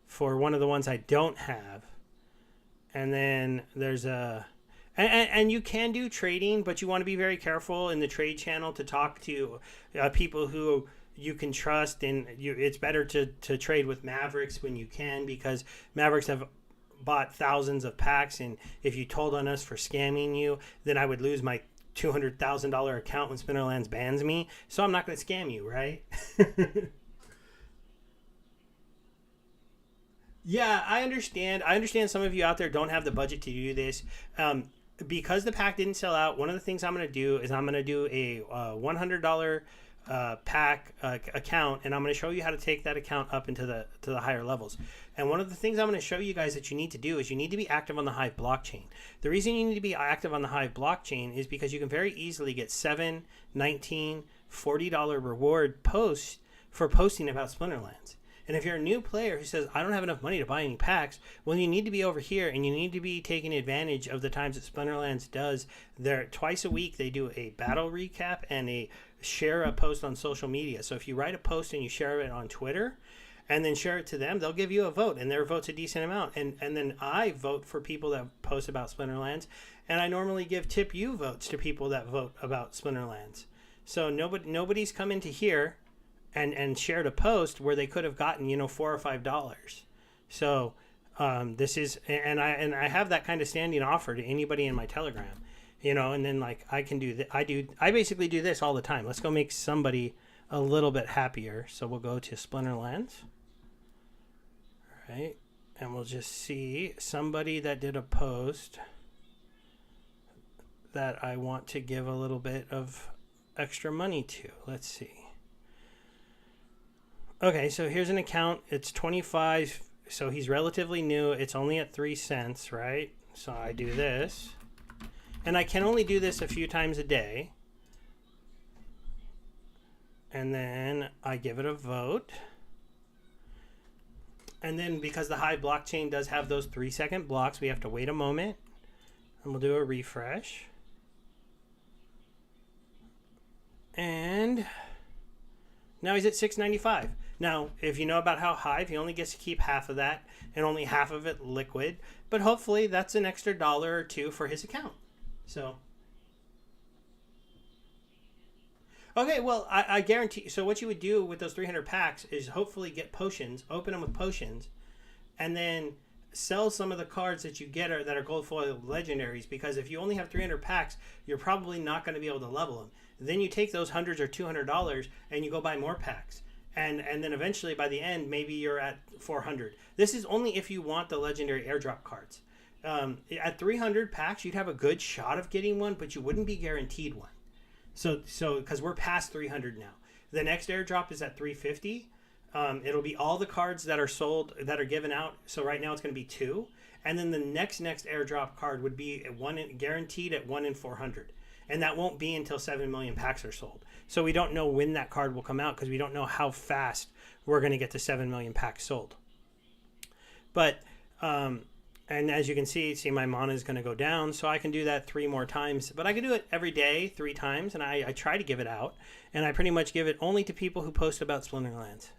for one of the ones I don't have. And then there's and you can do trading, but you want to be very careful in the trade channel to talk to people who you can trust. And it's better to trade with Mavericks when you can, because Mavericks have bought thousands of packs. And if you told on us for scamming you, then I would lose my $200,000 account when Splinterlands bans me. So I'm not going to scam you, right? Yeah, I understand. I understand some of you out there don't have the budget to do this. Because the pack didn't sell out, one of the things I'm going to do is I'm going to do a $100 pack account, and I'm going to show you how to take that account up into the higher levels. And one of the things I'm going to show you guys that you need to do is you need to be active on the Hive blockchain. The reason you need to be active on the Hive blockchain is because you can very easily get $7, $19, $40 reward posts for posting about Splinterlands. And if you're a new player who says, I don't have enough money to buy any packs, well, you need to be over here, and you need to be taking advantage of the times that Splinterlands does. Twice a week, they do a battle recap and share a post on social media. So if you write a post and you share it on Twitter and then share it to them, they'll give you a vote, and their vote's a decent amount. And then I vote for people that post about Splinterlands, and I normally give tip you votes to people that vote about Splinterlands. So nobody's come into here and shared a post where they could have gotten, $4 or $5. So this is, and I have that kind of standing offer to anybody in my Telegram, and then like I can do that. I basically do this all the time. Let's go make somebody a little bit happier. So we'll go to Splinterlands, all right, and we'll just see somebody that did a post that I want to give a little bit of extra money to. Let's see. Okay, so here's an account. It's 25, so he's relatively new. It's only at 3 cents, right? So I do this. And I can only do this a few times a day. And then I give it a vote. And then because the Hive blockchain does have those 3-second blocks, we have to wait a moment. And we'll do a refresh. And now he's at $6.95. Now, if you know about how Hive, he only gets to keep half of that and only half of it liquid. But hopefully that's an extra $1 or $2 for his account. So, okay, well, I guarantee. So what you would do with those 300 packs is hopefully get potions, open them with potions, and then sell some of the cards that you get that are gold foil legendaries. Because if you only have 300 packs, you're probably not going to be able to level them. Then you take those hundreds or $200 and you go buy more packs. And then eventually by the end, maybe you're at 400. This is only if you want the legendary airdrop cards. At 300 packs, you'd have a good shot of getting one, but you wouldn't be guaranteed one. So because we're past 300 now. The next airdrop is at 350. It'll be all the cards that are sold, that are given out. So right now it's going to be 2. And then the next airdrop card would be guaranteed at 1 in 400. And that won't be until 7 million packs are sold. So we don't know when that card will come out because we don't know how fast we're going to get to 7 million packs sold. But, and as you can see my mana is going to go down. So I can do that 3 more times. But I can do it every day 3 times. And I try to give it out. And I pretty much give it only to people who post about Splinterlands.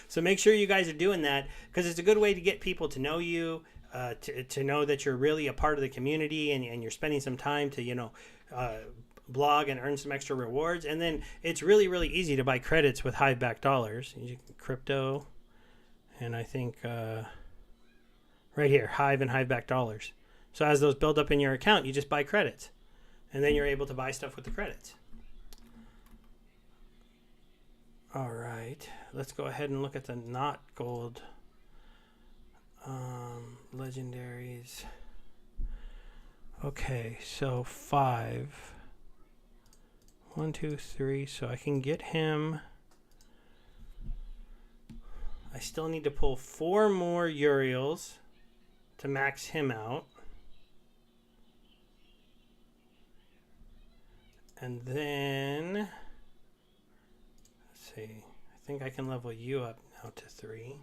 So make sure you guys are doing that because it's a good way to get people to know you, to know that you're really a part of the community and you're spending some time to, blog and earn some extra rewards. And then it's really, really easy to buy credits with Hive backed dollars. You can crypto, and I think right here, Hive and Hive backed dollars. So as those build up in your account, you just buy credits, and then you're able to buy stuff with the credits. All right, let's go ahead and look at the not gold legendaries. Okay, so 5. 1, 2, 3. So I can get him. I still need to pull 4 more Uriels to max him out. And then, let's see. I think I can level you up now to 3.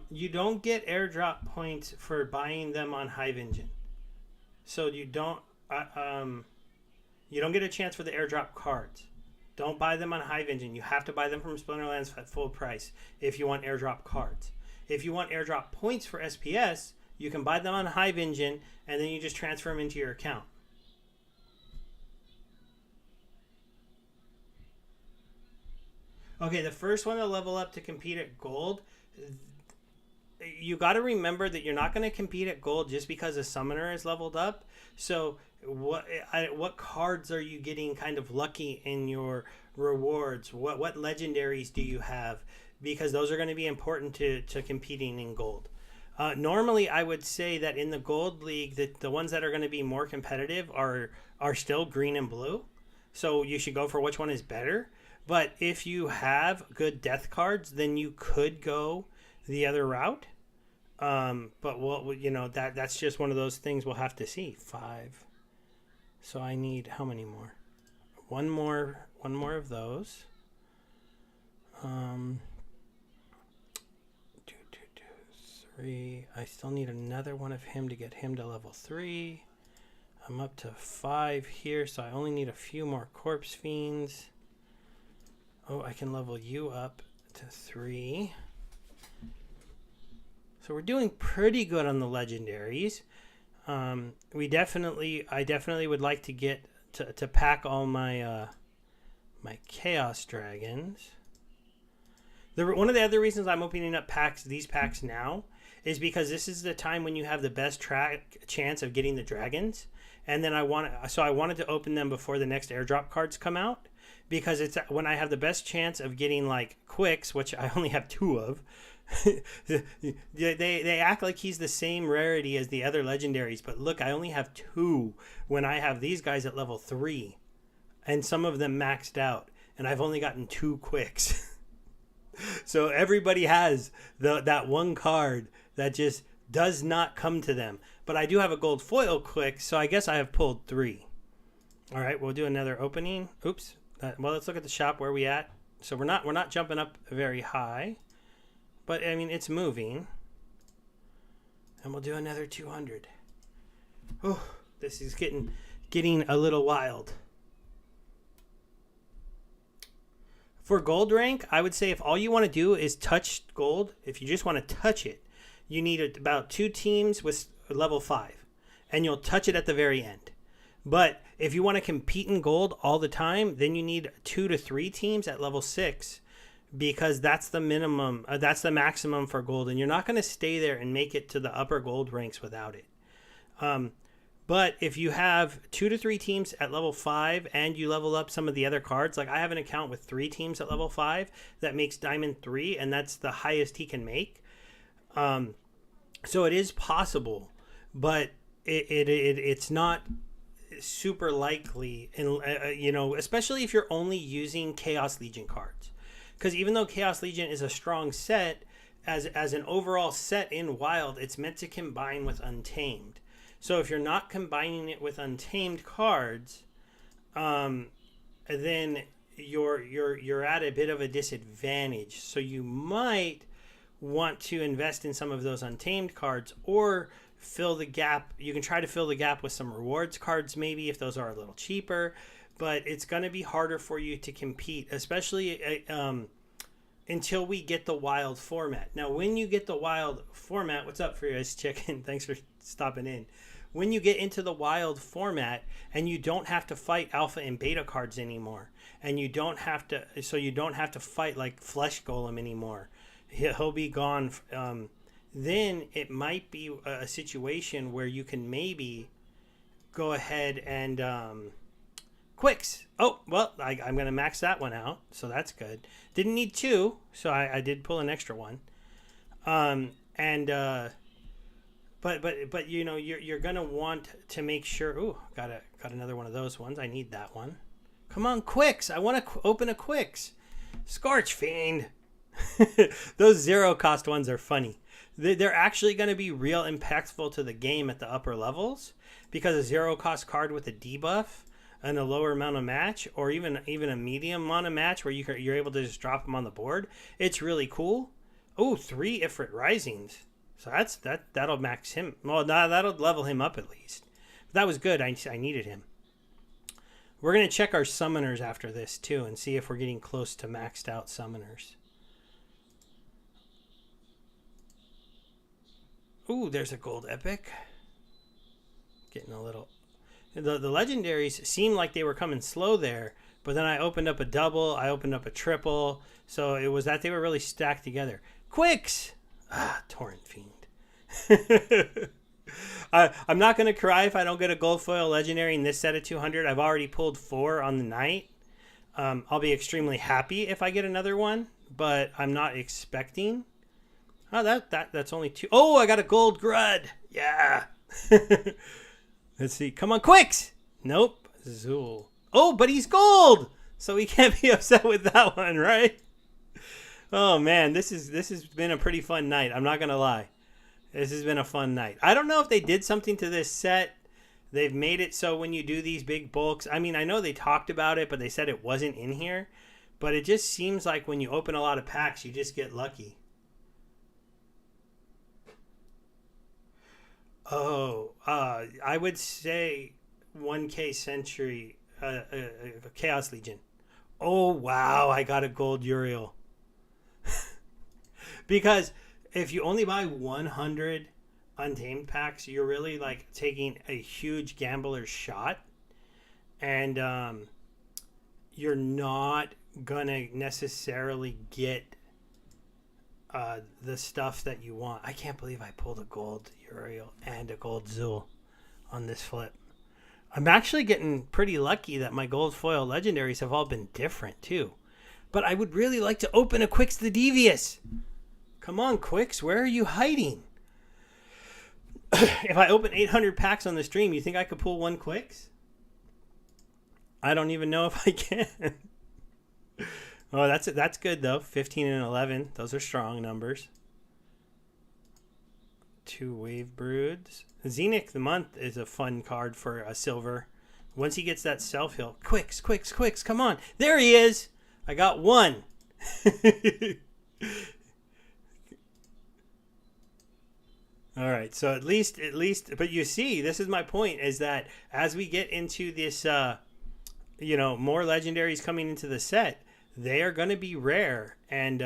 You don't get airdrop points for buying them on Hive Engine. So you don't get a chance for the airdrop cards. Don't buy them on Hive Engine. You have to buy them from Splinterlands at full price if you want airdrop cards. If you want airdrop points for SPS, you can buy them on Hive Engine, and then you just transfer them into your account. Okay, the first one to level up to compete at gold, you got to remember that you're not going to compete at gold just because a summoner is leveled up. So what cards are you getting kind of lucky in your rewards? What legendaries do you have? Because those are going to be important to competing in gold. Normally, I would say that in the gold league, that the ones that are going to be more competitive are still green and blue. So you should go for which one is better. But if you have good death cards, then you could go the other route. But that's just one of those things we'll have to see. 5. So I need how many more? One more of those. 2, 2, 2, 3. I still need another one of him to get him to level 3. I'm up to 5 here, so I only need a few more corpse fiends. Oh, I can level you up to 3. So we're doing pretty good on the legendaries. I definitely would like to get to pack all my my chaos dragons. One of the other reasons I'm opening up these packs now is because this is the time when you have the best chance of getting the dragons. And then I wanted to open them before the next airdrop cards come out, because it's when I have the best chance of getting like quicks, which I only have 2 of. they act like he's the same rarity as the other legendaries, but look, I only have 2 when I have these guys at level 3, and some of them maxed out, and I've only gotten 2 quicks. So everybody has that one card that just does not come to them. But I do have a gold foil quick, so I guess I have pulled 3. All right, we'll do another opening. Oops. Well, let's look at the shop. Where we at? So we're not jumping up very high, but I mean it's moving. And we'll do another 200. Oh, this is getting a little wild. For gold rank, I would say if all you want to do is touch gold, if you just want to touch it, you need about 2 teams with level 5, and you'll touch it at the very end. But if you want to compete in gold all the time, then you need 2 to 3 teams at level 6, because that's the minimum, that's the maximum for gold, and you're not going to stay there and make it to the upper gold ranks without it. But if you have 2 to 3 teams at level 5 and you level up some of the other cards, like I have an account with 3 teams at level 5 that makes Diamond 3, and that's the highest he can make. So it is possible, but it's not super likely, and especially if you're only using Chaos Legion cards, because even though Chaos Legion is a strong set as an overall set in Wild, it's meant to combine with Untamed. So if you're not combining it with Untamed cards, then you're at a bit of a disadvantage. So you might want to invest in some of those Untamed cards, or fill the gap. You can try to fill the gap with some rewards cards, maybe, if those are a little cheaper. But it's going to be harder for you to compete, especially until we get the Wild format. Now, when you get the Wild format, what's up, Furious Chicken? Thanks for stopping in. When you get into the Wild format and you don't have to fight alpha and beta cards anymore, and you don't have to fight like Flesh Golem anymore, he'll be gone. Then it might be a situation where you can maybe go ahead and quicks. Oh, well, I'm going to max that one out, so that's good. Didn't need 2, so I did pull an extra one. But you're going to want to make sure. Ooh, got another one of those ones. I need that one. Come on, quicks. I want to open a quicks. Scorch Fiend. Those 0 cost ones are funny. They're actually going to be real impactful to the game at the upper levels, because a 0 cost card with a debuff and a lower amount of match, or even a medium amount of match where you're able to just drop them on the board, it's really cool. Oh, 3 Ifrit Risings. So that'll max him. Well, that'll level him up at least. But that was good. I needed him. We're going to check our summoners after this too and see if we're getting close to maxed out summoners. Ooh, there's a gold epic. Getting a little... The legendaries seemed like they were coming slow there, but then I opened up a double, I opened up a triple, so it was that they were really stacked together. Quicks! Ah, Torrent Fiend. I'm not going to cry if I don't get a gold foil legendary in this set of 200. I've already pulled 4 on the night. I'll be extremely happy if I get another one, but I'm not expecting. Oh, that's only 2. Oh, I got a gold Grud. Yeah. Let's see. Come on, Quicks. Nope. Zool. Oh, but he's gold, so we can't be upset with that one, right? Oh man, this has been a pretty fun night. I'm not gonna lie. This has been a fun night. I don't know if they did something to this set. They've made it so when you do these big bulks, I mean, I know they talked about it, but they said it wasn't in here. But it just seems like when you open a lot of packs, you just get lucky. Oh, I would say 1K Sentry, Chaos Legion. Oh, wow, I got a gold Uriel. Because if you only buy 100 Untamed packs, you're really like taking a huge gambler's shot. And you're not gonna necessarily get the stuff that you want. I can't believe I pulled a gold Uriel and a gold Zool on this flip. I'm actually getting pretty lucky that my gold foil legendaries have all been different too. But I would really like to open a Quicks the Devious. Come on, Quicks, where are you hiding? If I open 800 packs on the stream, you think I could pull 1 Quicks? I don't even know if I can. Oh, that's good though. 15 and 11. Those are strong numbers. 2 Wave Broods. Zenith the Month is a fun card for a silver. Once he gets that self-heal. Quicks, Quicks, Quicks. Come on. There he is. I got 1. All right. So at least, but you see, this is my point, is that as we get into this, more legendaries coming into the set, they are going to be rare, and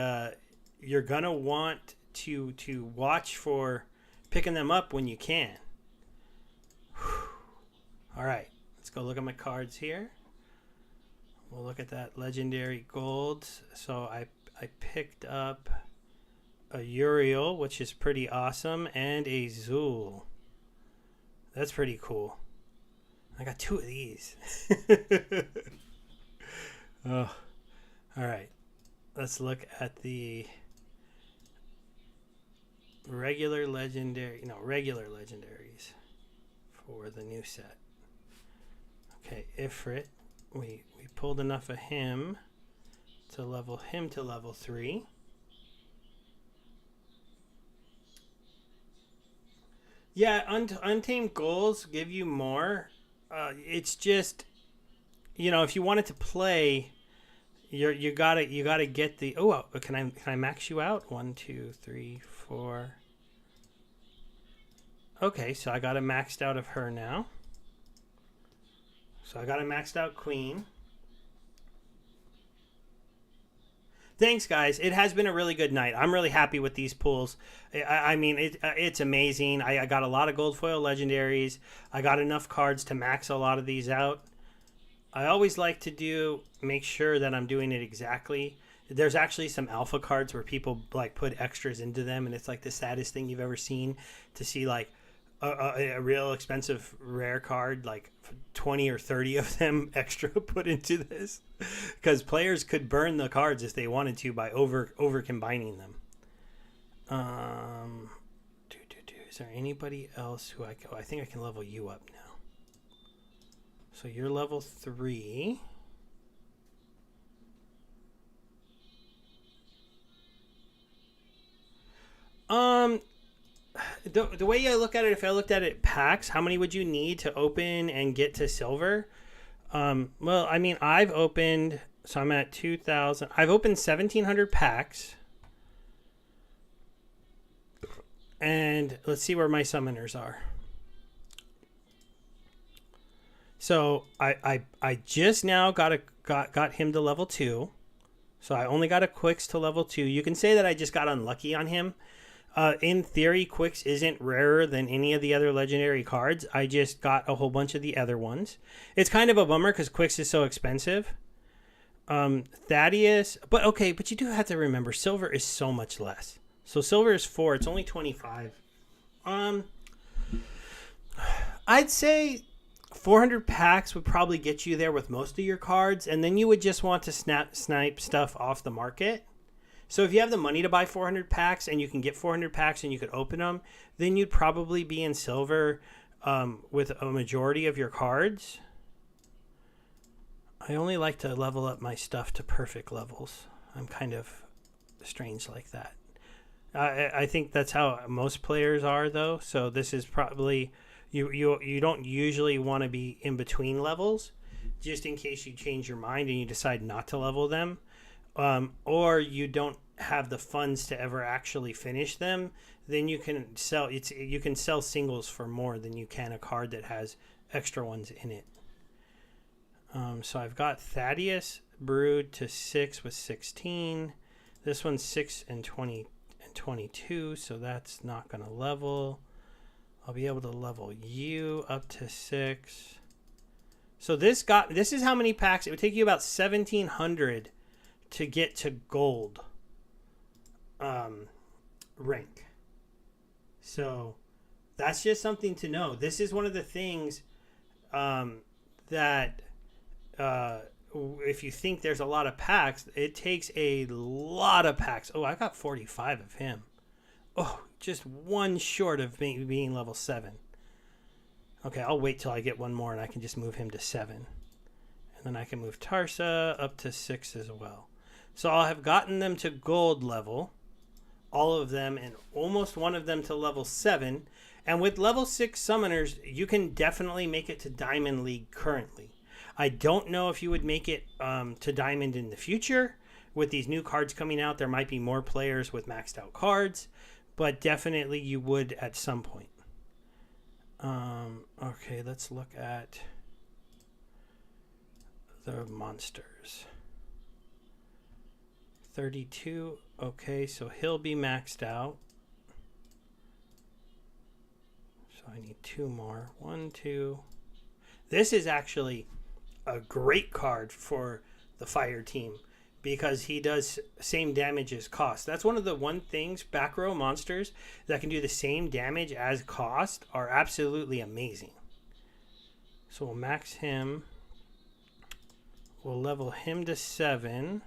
you're going to want to watch for picking them up when you can. All right, let's go look at my cards here. We'll look at that legendary gold. So I picked up a Uriel, which is pretty awesome, and a Zool. That's pretty cool. I got 2 of these. Oh. All right, let's look at the regular legendaries for the new set. Okay, Ifrit, we pulled enough of him to level him to level 3. Yeah, Untamed Goals give you more. It's just, if you wanted to play, you gotta get the. Oh, can I max you out? 1, 2, 3, 4. Okay, so I got a maxed out of her now. So I got a maxed out Queen. Thanks, guys. It has been a really good night. I'm really happy with these pulls. I mean, it's amazing. I got a lot of gold foil legendaries. I got enough cards to max a lot of these out. I always like to make sure that I'm doing it exactly. There's actually some alpha cards where people like put extras into them, and it's like the saddest thing you've ever seen to see like a real expensive rare card, like 20 or 30 of them extra put into this, because players could burn the cards if they wanted to by over combining them. Is there anybody else who I think I can level you up now? So you're level 3. The way I look at it, if I looked at it packs, how many would you need to open and get to silver? Well, I mean, I've opened, so I'm at 2,000. I've opened 1,700 packs. And let's see where my summoners are. So I just now got him to level 2. So I only got a Quicks to level 2. You can say that I just got unlucky on him. In theory, Quicks isn't rarer than any of the other legendary cards. I just got a whole bunch of the other ones. It's kind of a bummer because Quicks is so expensive. Thaddeus, but you do have to remember silver is so much less. So silver is 4. It's only 25. I'd say 400 packs would probably get you there with most of your cards, and then you would just want to snipe stuff off the market. So if you have the money to buy 400 packs and you can get 400 packs and you could open them, then you'd probably be in silver with a majority of your cards. I only like to level up my stuff to perfect levels. I'm kind of strange like that. I think that's how most players are, though. So this is probably... You don't usually want to be in between levels, just in case you change your mind and you decide not to level them, or you don't have the funds to ever actually finish them. Then you can sell you can sell singles for more than you can a card that has extra ones in it. So I've got Thaddeus brewed to 6 with 16. This one's 6 and 20 and 22, so that's not going to level. I'll be able to level you up to 6. So this is how many packs. It would take you about 1,700 to get to gold rank. So that's just something to know. This is one of the things that if you think there's a lot of packs, it takes a lot of packs. Oh, I got 45 of him. Oh, just one short of being level 7. Okay, I'll wait till I get one more and I can just move him to 7. And then I can move Tarsa up to 6 as well. So I'll have gotten them to gold level, all of them, and almost one of them to level 7. And with level 6 summoners, you can definitely make it to Diamond League currently. I don't know if you would make it to Diamond in the future. With these new cards coming out, there might be more players with maxed out cards. But definitely you would at some point. Okay, let's look at the monsters. 32. Okay, so he'll be maxed out. So I need 2 more. 1, 2. This is actually a great card for the fire team, because he does same damage as cost. That's one of the things, back row monsters that can do the same damage as cost are absolutely amazing. So we'll max him. We'll level him to 7.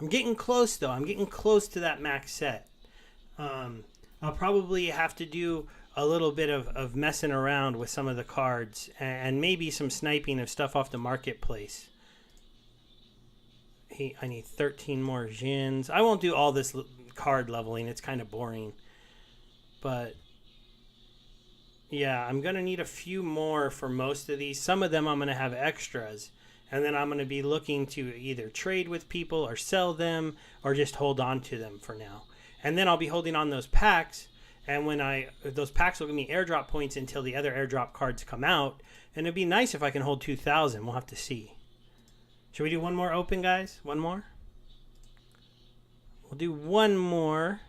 I'm getting close, though. I'm getting close to that max set. I'll probably have to do a little bit of messing around with some of the cards and maybe some sniping of stuff off the marketplace. I need 13 more Jins. I won't do all this card leveling. It's kind of boring. But yeah, I'm going to need a few more for most of these. Some of them I'm going to have extras. And then I'm going to be looking to either trade with people or sell them or just hold on to them for now. And then I'll be holding on those packs. And when those packs will give me airdrop points until the other airdrop cards come out. And it'd be nice if I can hold 2,000. We'll have to see. Should we do one more open, guys? One more? We'll do one more.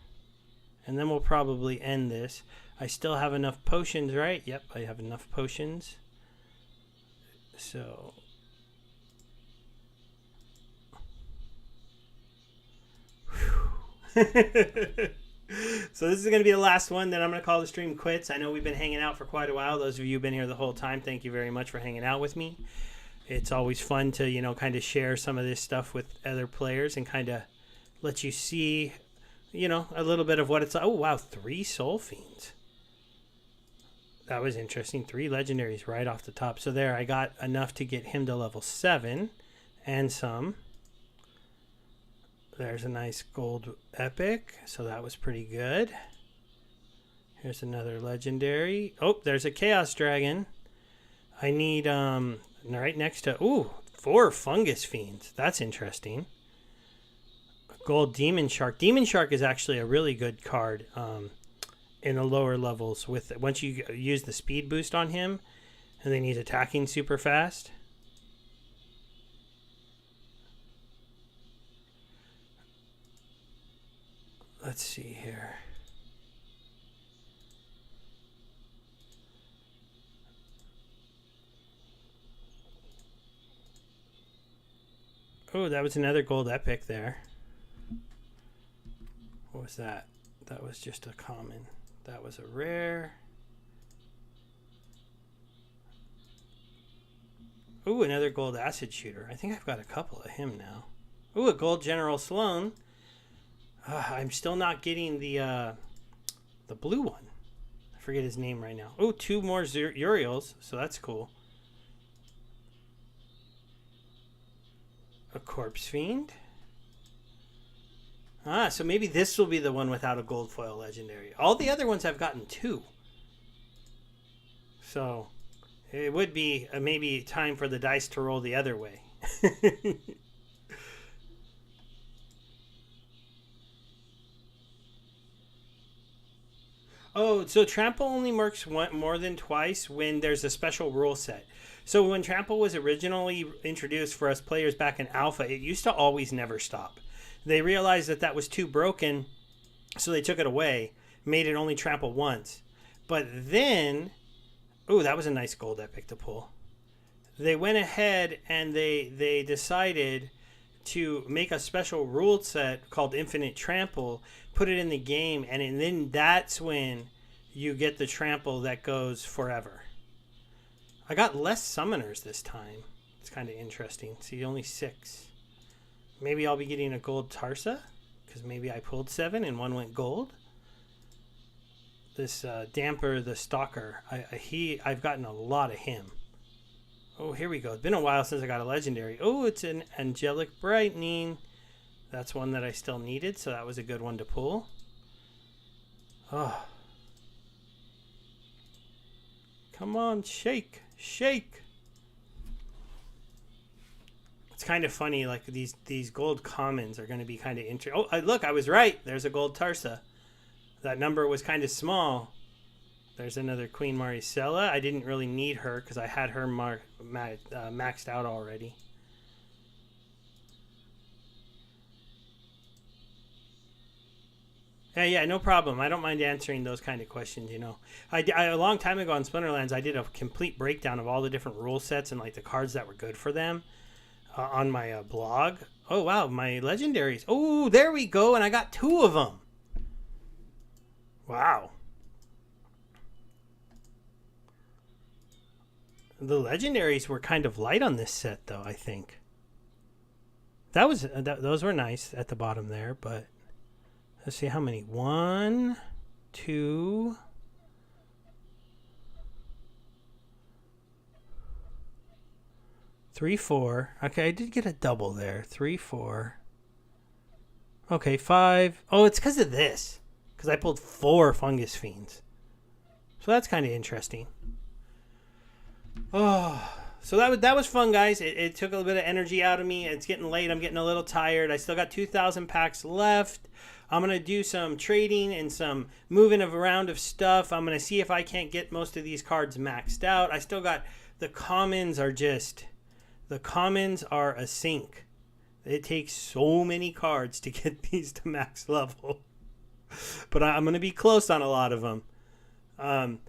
And then we'll probably end this. I still have enough potions, right? Yep, I have enough potions. So... So this is going to be the last one. Then I'm going to call the stream quits. I know we've been hanging out for quite a while. Those of you who've been here the whole time, thank you very much for hanging out with me. It's always fun to, kind of share some of this stuff with other players and kind of let you see, a little bit of what it's like. Oh, wow, 3 Soul Fiends. That was interesting. 3 legendaries right off the top. So there, I got enough to get him to level 7 and some. There's a nice gold epic, so that was pretty good. Here's another legendary. Oh, there's a chaos dragon. I need right next to 4 fungus fiends. That's interesting. A Gold Demon Shark. Demon Shark is actually a really good card in the lower levels. With once you use the speed boost on him, and then he's attacking super fast. Let's see here. Oh, that was another gold epic there. What was that? That was just a common. That was a rare. Ooh, another gold acid shooter. I think I've got a couple of him now. Ooh, a gold General Sloan. I'm still not getting the blue one. I forget his name right now. Ooh, 2 more Uriels, so that's cool. A Corpse Fiend. Ah, so maybe this will be the one without a gold foil legendary. All the other ones I've gotten 2. So it would be maybe time for the dice to roll the other way. Oh, so Trample only works more than twice when there's a special rule set. So when Trample was originally introduced for us players back in Alpha, it used to always never stop. They realized that that was too broken, so they took it away, made it only Trample once. But then, ooh, that was a nice gold epic to pull. They went ahead and they decided to make a special rule set called Infinite Trample, put it in the game, and then that's when you get the trample that goes forever. I got less summoners this time. It's kind of interesting. See, only 6. Maybe I'll be getting a gold Tarsa, because maybe I pulled 7 and 1 went gold. This Damper the Stalker, I've gotten a lot of him. Oh, here we go. It's been a while since I got a legendary. Oh, it's an Angelic Brightening. That's one that I still needed, so that was a good one to pull. Oh. Come on, shake, shake. It's kind of funny, like these gold commons are going to be kind of interesting. Oh, look, I was right. There's a gold Tarsa. That number was kind of small. There's another Queen Maricela. I didn't really need her because I had her maxed out already. Yeah, no problem. I don't mind answering those kind of questions, you know. A long time ago on Splinterlands, I did a complete breakdown of all the different rule sets and like the cards that were good for them on my blog. Oh, wow, my legendaries. Oh, there we go, and I got 2 of them. Wow. The legendaries were kind of light on this set, though, I think. Those were nice at the bottom there, but let's see how many. 1, 2, 3, 4. Okay, I did get a double there. 3, 4. Okay, 5. Oh, it's because of this. Because I pulled 4 Fungus Fiends. So that's kind of interesting. Oh, so that was fun, guys. It took a little bit of energy out of me. It's getting late. I'm getting a little tired. I still got 2,000 packs left. I'm going to do some trading and some moving around of stuff. I'm going to see if I can't get most of these cards maxed out. I still got the commons are a sink. It takes so many cards to get these to max level. But I'm going to be close on a lot of them. And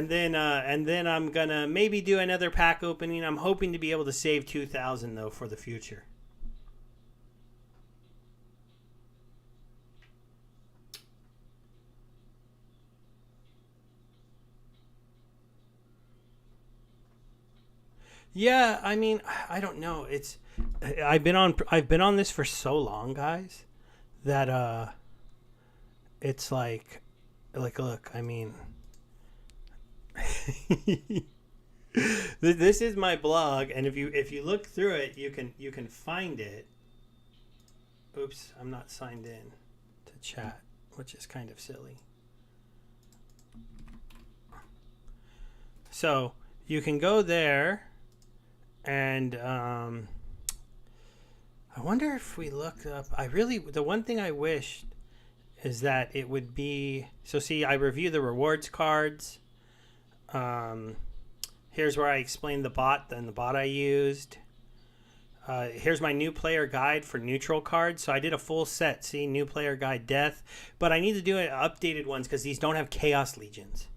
then I'm going to maybe do another pack opening. I'm hoping to be able to save 2,000 though for the future. Yeah, I mean, I don't know. I've been on this for so long, guys, that it's like look, I mean, this is my blog, and if you look through it, you can find it. Oops, I'm not signed in to chat, which is kind of silly. So you can go there, and I wonder if we look up. The one thing I wished is that it would be. So see, I review the rewards cards. Here's where I explained the bot and the bot I used. Here's my new player guide for neutral cards. So I did a full set. See, new player guide death. But I need to do updated ones because these don't have Chaos Legions.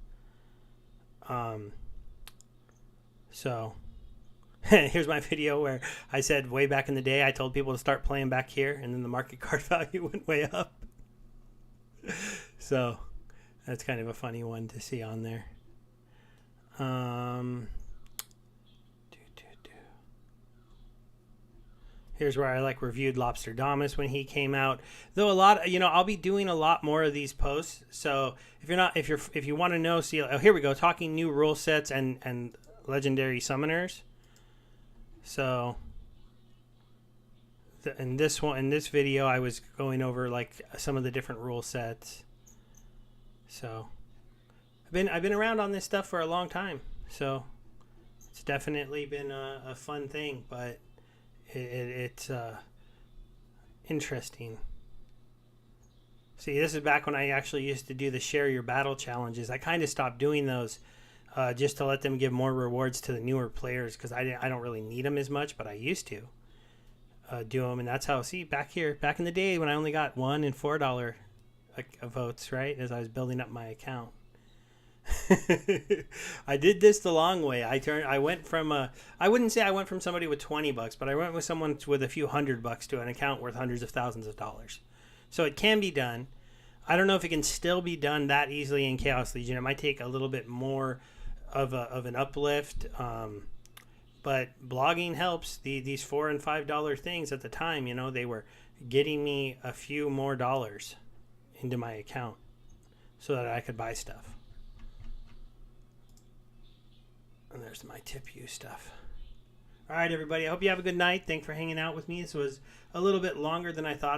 So here's my video where I said way back in the day I told people to start playing back here, and then the market card value went way up. So that's kind of a funny one to see on there. Here's where I reviewed Lobsterdamus when he came out. Though I'll be doing a lot more of these posts. So if you want to know, see, here we go, talking new rule sets and legendary summoners. So in this video, I was going over some of the different rule sets. So I've been around on this stuff for a long time. So it's definitely been a fun thing, but it's interesting. See, this is back when I actually used to do the share your battle challenges. I kind of stopped doing those just to let them give more rewards to the newer players because I don't really need them as much, but I used to do them, and that's how. See, back in the day when I only got $1 and $4 votes, right, as I was building up my account. I did this the long way. I went from I wouldn't say I went from somebody with $20, but I went with someone with a few $100 to an account worth hundreds of thousands of dollars. So it can be done. I don't know if it can still be done that easily in Chaos Legion. It might take a little bit more of an uplift. But blogging helps. These $4 and $5 things at the time, they were getting me a few more dollars into my account so that I could buy stuff. And there's my tip you stuff. All right, everybody. I hope you have a good night. Thanks for hanging out with me. This was a little bit longer than I thought.